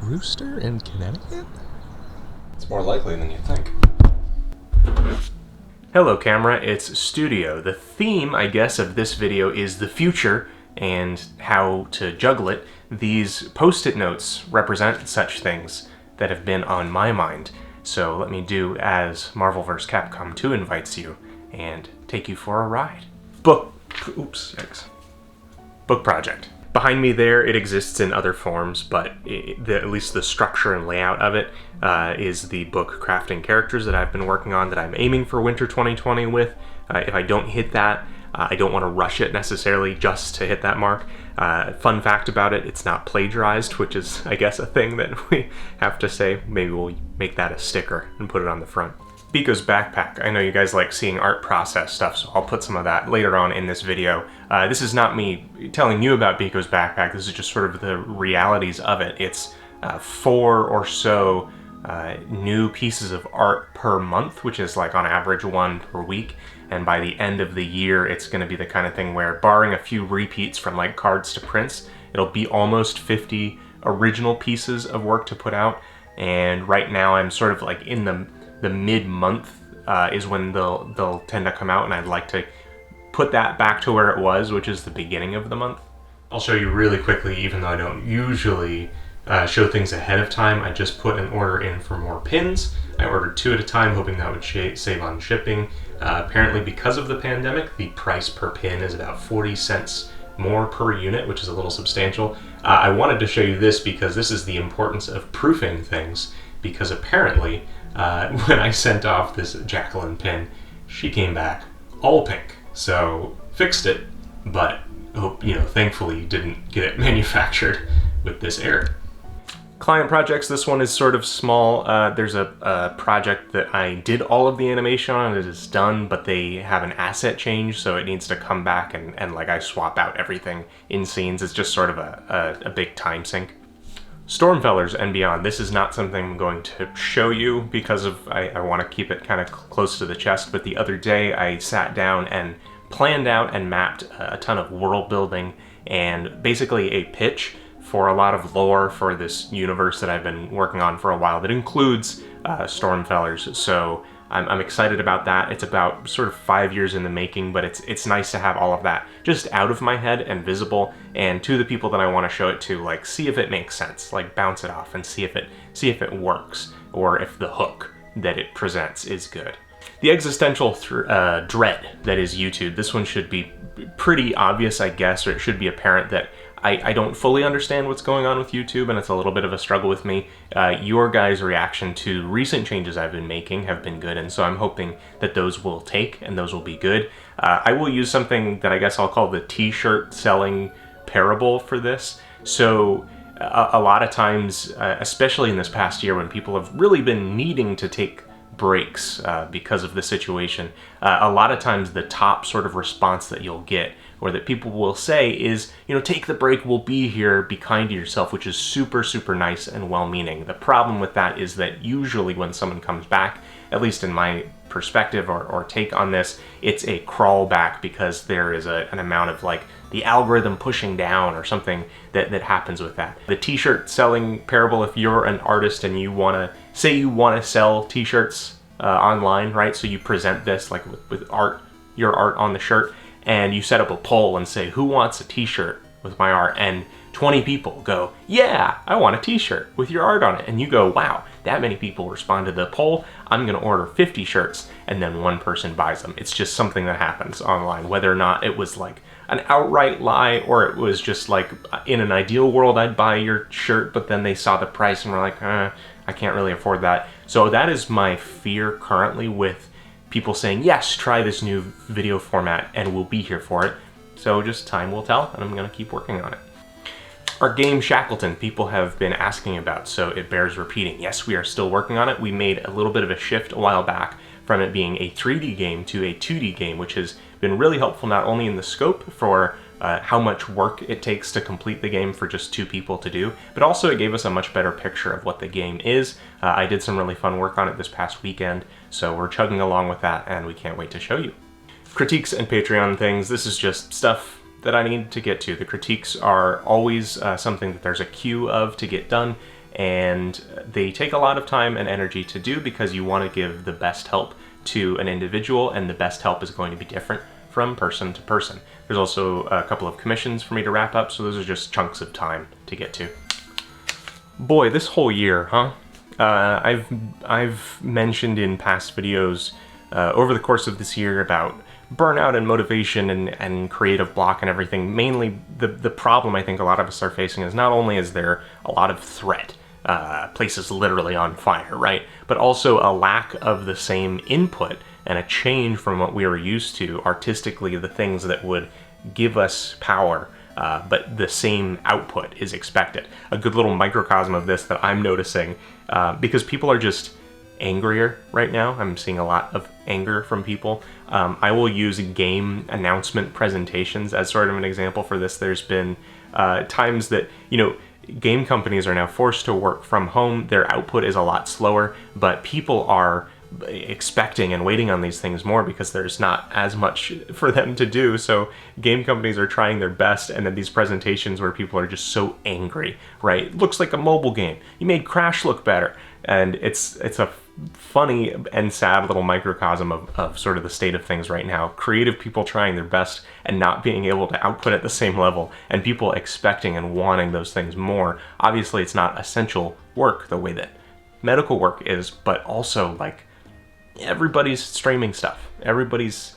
rooster in Connecticut? It's more likely than you think. Hello camera, it's Studio. The theme, I guess, of this video is the future and how to juggle it. These post-it notes represent such things that have been on my mind. So let me do as Marvel vs. Capcom 2 invites you and take you for a ride. Book project. Behind me there, it exists in other forms, but at least the structure and layout of it is the book crafting characters that I've been working on that I'm aiming for winter 2020 with. If I don't hit that, I don't want to rush it necessarily just to hit that mark. Fun fact about it, it's not plagiarized, which is, I guess, a thing that we have to say. Maybe we'll make that a sticker and put it on the front. Biko's backpack. I know you guys like seeing art process stuff, so I'll put some of that later on in this video. This is not me telling you about Biko's backpack, this is just sort of the realities of it. It's 4 or so new pieces of art per month, which is like on average 1 per week. And by the end of the year, it's going to be the kind of thing where, barring a few repeats from like cards to prints, it'll be almost 50 original pieces of work to put out. And right now I'm sort of like in the mid-month is when they'll tend to come out, and I'd like to put that back to where it was, which is the beginning of the month. I'll show you really quickly, even though I don't usually show things ahead of time. I just put an order in for more pins. I ordered 2 at a time, hoping that would save on shipping. Apparently, because of the pandemic, the price per pin is about 40 cents more per unit, which is a little substantial. I wanted to show you this because this is the importance of proofing things, because apparently when I sent off this Juggling pin, she came back all pink. So fixed it, but thankfully didn't get it manufactured with this error. Client projects, this one is sort of small. There's a project that I did all of the animation on, it is done, but they have an asset change, so it needs to come back and like I swap out everything in scenes. It's just sort of a big time sink. Stormfellers and beyond. This is not something I'm going to show you because I want to keep it kind of close to the chest, but the other day I sat down and planned out and mapped a ton of world building and basically a pitch for a lot of lore for this universe that I've been working on for a while that includes Stormfellers. So I'm excited about that. It's about sort of 5 years in the making, but it's nice to have all of that just out of my head and visible, and to the people that I want to show it to, like, see if it makes sense, like bounce it off and see if it works, or if the hook that it presents is good. The existential dread that is YouTube. This one should be pretty obvious, I guess, or it should be apparent that I don't fully understand what's going on with YouTube, and it's a little bit of a struggle with me. Your guys' reaction to recent changes I've been making have been good, and so I'm hoping that those will take and those will be good. I will use something that I guess I'll call the t-shirt selling parable for this. So a lot of times, especially in this past year when people have really been needing to take breaks because of the situation, a lot of times the top sort of response that you'll get, or that people will say, is, take the break, we'll be here, be kind to yourself, which is super, super nice and well-meaning. The problem with that is that usually when someone comes back, at least in my perspective or take on this, it's a crawl back because there is an amount of like the algorithm pushing down or something that happens with that. The t-shirt selling parable, if you're an artist and you want to sell t-shirts online, right? So you present this like with art, your art on the shirt, and you set up a poll and say, who wants a t-shirt with my art? And 20 people go, yeah, I want a t-shirt with your art on it. And you go, wow, that many people respond to the poll, I'm gonna order 50 shirts, and then one person buys them. It's just something that happens online, whether or not it was like an outright lie, or it was just like, in an ideal world, I'd buy your shirt, but then they saw the price and were like, I can't really afford that. So that is my fear currently with people saying, yes, try this new video format and we'll be here for it. So just time will tell, and I'm gonna keep working on it. Our game Shackleton, people have been asking about, so it bears repeating. Yes, we are still working on it. We made a little bit of a shift a while back from it being a 3D game to a 2D game, which has been really helpful not only in the scope for how much work it takes to complete the game for just 2 people to do, but also it gave us a much better picture of what the game is. I did some really fun work on it this past weekend, so we're chugging along with that, and we can't wait to show you. Critiques and Patreon things, this is just stuff that I need to get to. The critiques are always something that there's a queue of to get done, and they take a lot of time and energy to do because you want to give the best help to an individual, and the best help is going to be different from person to person. There's also a couple of commissions for me to wrap up, so those are just chunks of time to get to. Boy, this whole year, huh? I've mentioned in past videos over the course of this year about burnout and motivation and creative block and everything. Mainly the problem I think a lot of us are facing is not only is there a lot of threat, places literally on fire, right? But also a lack of the same input and a change from what we were used to artistically, the things that would give us power, but the same output is expected. A good little microcosm of this that I'm noticing, because people are just angrier right now. I'm seeing a lot of anger from people. I will use game announcement presentations as sort of an example for this. There's been times that, game companies are now forced to work from home. Their output is a lot slower, but people are expecting and waiting on these things more because there's not as much for them to do. So game companies are trying their best, and then these presentations where people are just so angry, right? Looks like a mobile game. You made Crash look better. And it's a funny and sad little microcosm of sort of the state of things right now. Creative people trying their best and not being able to output at the same level, and people expecting and wanting those things more. Obviously, it's not essential work the way that medical work is, but also like everybody's streaming stuff. Everybody's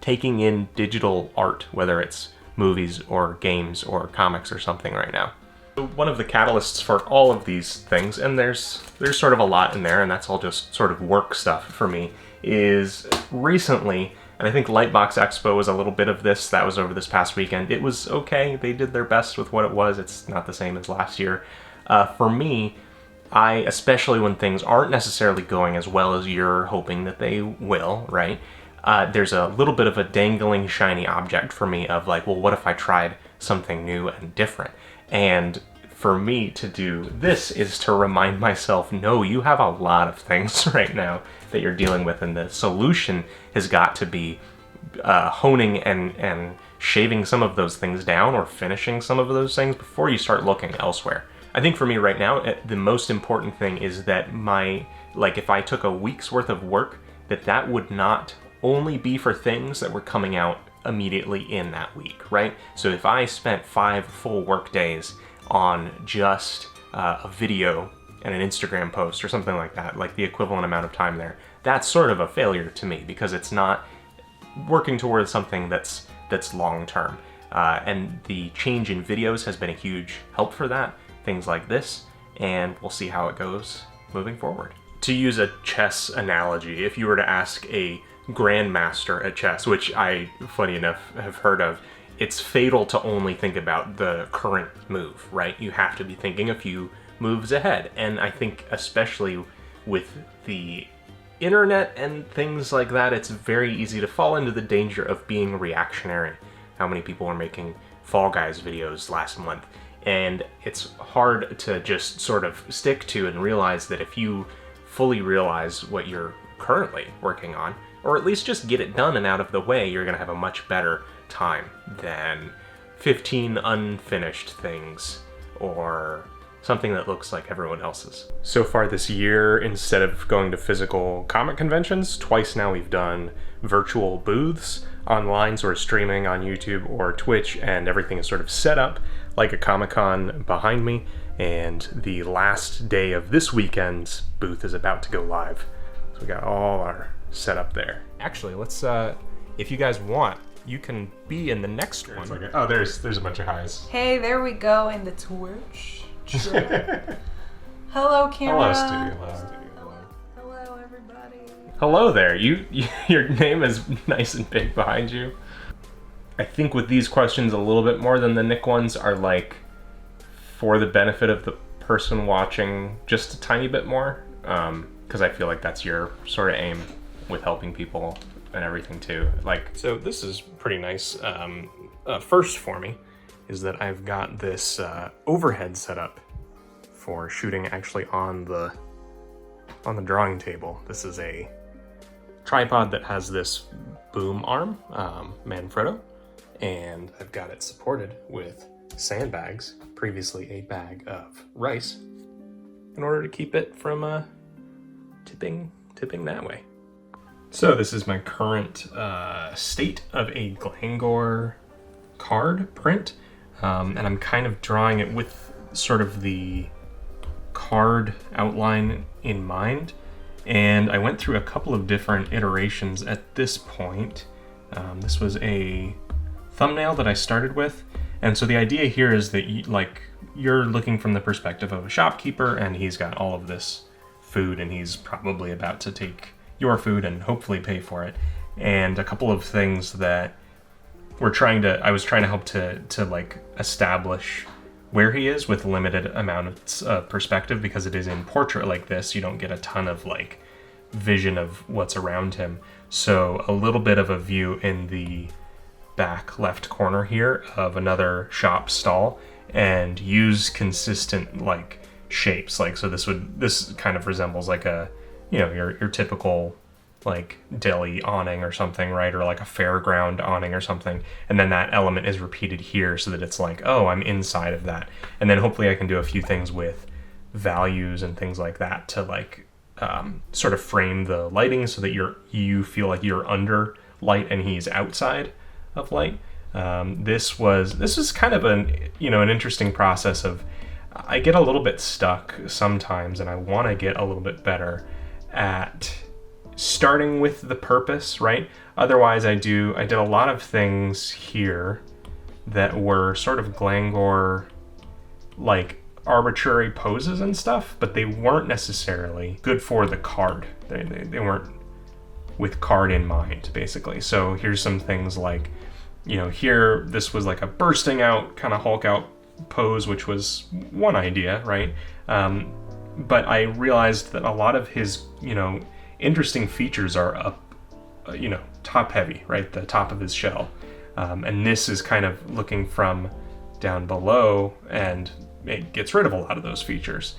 taking in digital art, whether it's movies or games or comics or something right now. One of the catalysts for all of these things, and there's sort of a lot in there, and that's all just sort of work stuff for me, is recently, and I think Lightbox Expo was a little bit of this. That was over this past weekend. It was okay. They did their best with what it was. It's not the same as last year. For me, especially when things aren't necessarily going as well as you're hoping that they will, right? There's a little bit of a dangling shiny object for me of like, well, what if I tried something new and different? And for me to do this is to remind myself, no, you have a lot of things right now that you're dealing with, and the solution has got to be honing and shaving some of those things down, or finishing some of those things before you start looking elsewhere. I think for me right now, the most important thing is that if I took a week's worth of work, that would not only be for things that were coming out immediately in that week, right? So if I spent 5 full work days on just a video and an Instagram post or something like that, like the equivalent amount of time there, that's sort of a failure to me because it's not working towards something that's long-term. And the change in videos has been a huge help for that, things like this, and we'll see how it goes moving forward. To use a chess analogy, if you were to ask a grandmaster at chess, which I, funny enough, have heard of, it's fatal to only think about the current move, right? You have to be thinking a few moves ahead. And I think especially with the internet and things like that, it's very easy to fall into the danger of being reactionary. How many people were making Fall Guys videos last month? And it's hard to just sort of stick to and realize that if you fully realize what you're currently working on, or at least just get it done and out of the way, you're going to have a much better time than 15 unfinished things or something that looks like everyone else's. So far this year, instead of going to physical comic conventions, twice now we've done virtual booths online, sort of streaming on YouTube or Twitch, and everything is sort of set up like a Comic-Con behind me, and the last day of this weekend's booth is about to go live. So we got all our set up there. Actually, let's, if you guys want, you can be in the next one. Oh, there's a bunch of highs. Hey, there we go in the Twitch. Hello, camera. Hello, studio. Hello, everybody. Hello there. Your name is nice and big behind you. I think with these questions a little bit more than the Nick ones are like for the benefit of the person watching just a tiny bit more, because I feel like that's your sort of aim with helping people and everything too. Like, so this is pretty nice. First for me is that I've got this overhead set up for shooting actually on the drawing table. This is a tripod that has this boom arm, Manfrotto, and I've got it supported with sandbags, previously a bag of rice, in order to keep it from tipping that way. So this is my current state of a Glangor card print, and I'm kind of drawing it with sort of the card outline in mind. And I went through a couple of different iterations at this point. This was a thumbnail that I started with, and so the idea here is that you're looking from the perspective of a shopkeeper, and he's got all of this food, and he's probably about to take your food and hopefully pay for it. And a couple of things that I was trying to help to like establish where he is with limited amount of perspective, because it is in portrait like this, you don't get a ton of like vision of what's around him. So a little bit of a view in the back left corner here of another shop stall, and use consistent like shapes. Like, so this kind of resembles like a, you know, your typical like deli awning or something, right? Or like a fairground awning or something. And then that element is repeated here so that it's like, oh, I'm inside of that. And then hopefully I can do a few things with values and things like that to like sort of frame the lighting so that you feel like you're under light and he's outside of light. This was kind of an interesting process of, I get a little bit stuck sometimes, and I want to get a little bit better at starting with the purpose, right? Otherwise, I did a lot of things here that were sort of Glangor, like arbitrary poses and stuff, but they weren't necessarily good for the card. They weren't with card in mind, basically. So here's some things like, you know, here, this was like a bursting out, kind of Hulk out pose, which was one idea, right? But I realized that a lot of his, interesting features are up, top heavy, right? The top of his shell. And this is kind of looking from down below, and it gets rid of a lot of those features.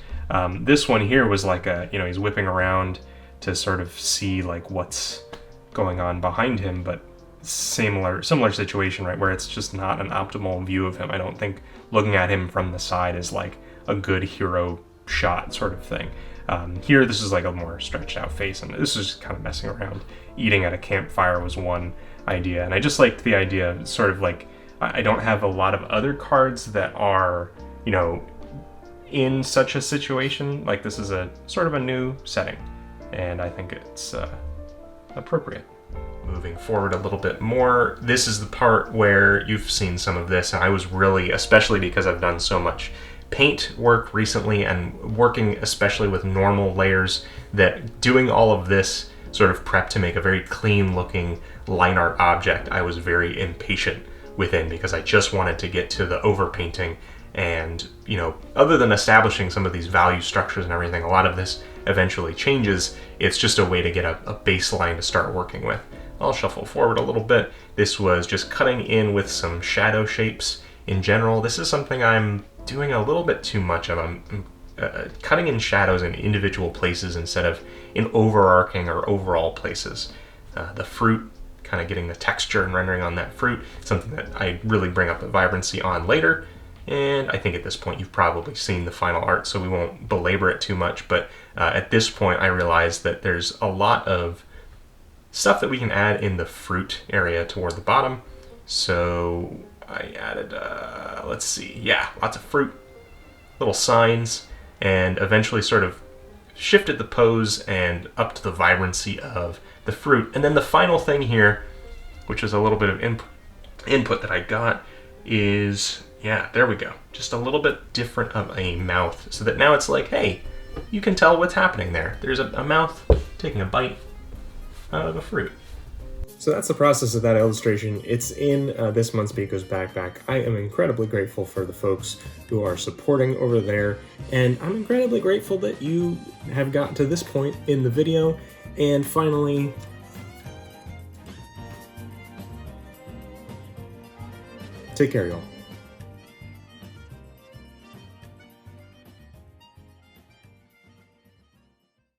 This one here was like he's whipping around to sort of see like what's going on behind him, but similar situation, right? Where it's just not an optimal view of him. I don't think looking at him from the side is like a good hero shot sort of thing. Here, this is like a more stretched out face, and this is just kind of messing around. Eating at a campfire was one idea, and I just liked the idea of sort of like, I don't have a lot of other cards that are, in such a situation. Like, this is a sort of a new setting, and I think it's appropriate. Moving forward a little bit more, this is the part where you've seen some of this, and I was really, especially because I've done so much paint work recently and working especially with normal layers, that doing all of this sort of prep to make a very clean looking line art object, I was very impatient within, because I just wanted to get to the overpainting. And, other than establishing some of these value structures and everything, a lot of this eventually changes. It's just a way to get a baseline to start working with. I'll shuffle forward a little bit. This was just cutting in with some shadow shapes in general. This is something I'm doing a little bit too much of. I'm cutting in shadows in individual places instead of in overarching or overall places. The fruit, kind of getting the texture and rendering on that fruit, something that I really bring up the vibrancy on later. And I think at this point you've probably seen the final art, so we won't belabor it too much. But at this point I realized that there's a lot of stuff that we can add in the fruit area toward the bottom. So I added, lots of fruit, little signs, and eventually sort of shifted the pose and upped the vibrancy of the fruit. And then the final thing here, which is a little bit of input that I got, is, there we go. Just a little bit different of a mouth, so that now it's like, hey, you can tell what's happening there. There's a mouth taking a bite out of a fruit. So that's the process of that illustration. It's in this month's Beako's Backpack. I am incredibly grateful for the folks who are supporting over there, and I'm incredibly grateful that you have gotten to this point in the video. And finally, take care, y'all.